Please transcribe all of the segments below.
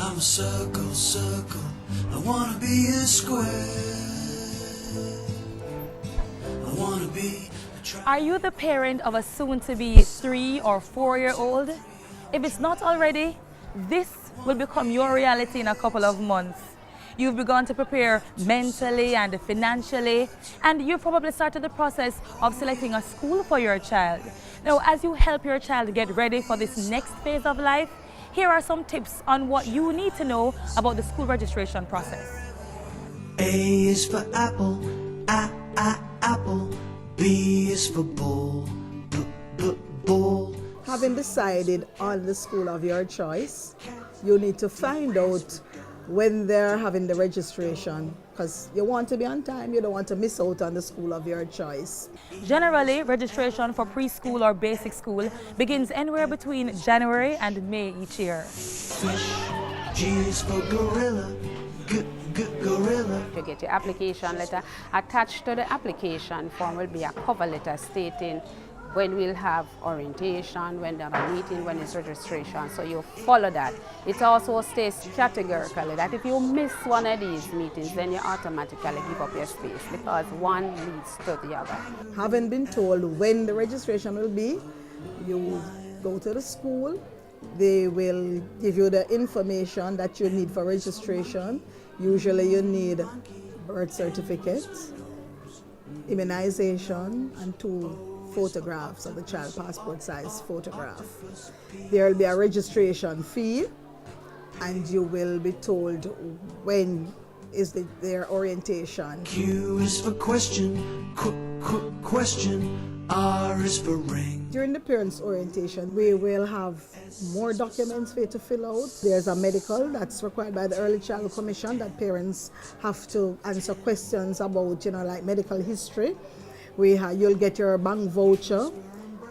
I'm a circle, circle. I wanna be a square. I wanna be a Are you the parent of a soon-to-be 3 or 4-year-old? If it's not already, this will become your reality in a couple of months. You've begun to prepare mentally and financially, and you've probably started the process of selecting a school for your child. Now, as you help your child get ready for this next phase of life, here are some tips on what you need to know about the school registration process. A is for apple, apple. B is for bull, bull. Having decided on the school of your choice, you need to find out when they're having the registration, because you want to be on time, you don't want to miss out on the school of your choice. Generally, registration for preschool or basic school begins anywhere between January and May each year. Fish, G is for gorilla, gorilla. You get your application letter. Attached to the application form will be a cover letter stating when we'll have orientation, when there are meeting, when it's registration. So you follow that. It also states categorically that if you miss one of these meetings, then you automatically give up your space because one leads to the other. Having been told when the registration will be, you go to the school. They will give you the information that you need for registration. Usually you need birth certificate, immunization, and 2 photographs of the child, passport size photograph. There will be a registration fee, and you will be told when is their orientation. Q is for question, question. R is for ring. During the parents' orientation, we will have more documents for you to fill out. There's a medical that's required by the Early Childhood Commission that parents have to answer questions about, like medical history. You'll get your bank voucher.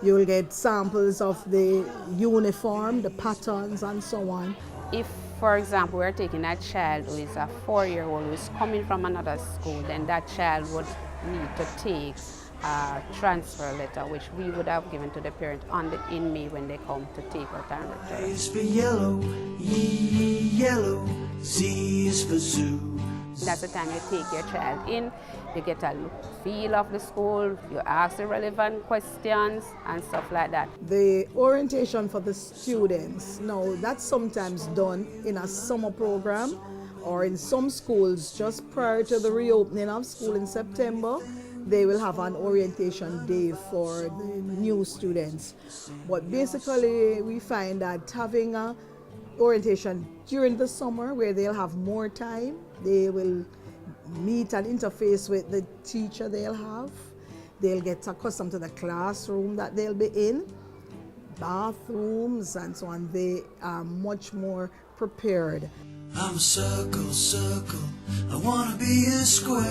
You'll get samples of the uniform, the patterns, and so on. If, for example, we're taking a child who is a 4-year-old who is coming from another school, then that child would need to take a transfer letter, which we would have given to the parent in May when they come to take out and return. A is for yellow, yellow. Z is for zoo. That's the time you take your child in, you get a feel of the school, you ask the relevant questions and stuff like that. The orientation for the students, now that's sometimes done in a summer program or in some schools just prior to the reopening of school in September. They will have an orientation day for the new students. But basically we find that having a orientation during the summer where they'll have more time, they will meet and interface with the teacher they'll have. They'll get accustomed to the classroom that they'll be in, bathrooms and so on. They are much more prepared. I'm a circle, circle. I wanna be a square.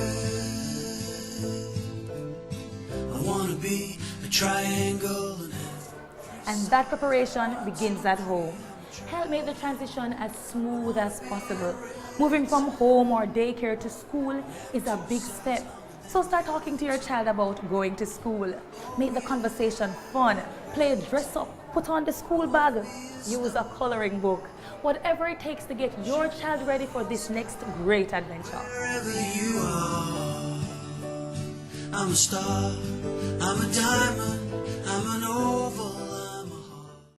I wanna be a triangle. And that preparation begins at home. Help make the transition as smooth as possible. Moving from home or daycare to school is a big step. So start talking to your child about going to school. Make the conversation fun. Play dress up. Put on the school bag. Use a coloring book. Whatever it takes to get your child ready for this next great adventure. Wherever you are, I'm a star, I'm a diamond, I'm an old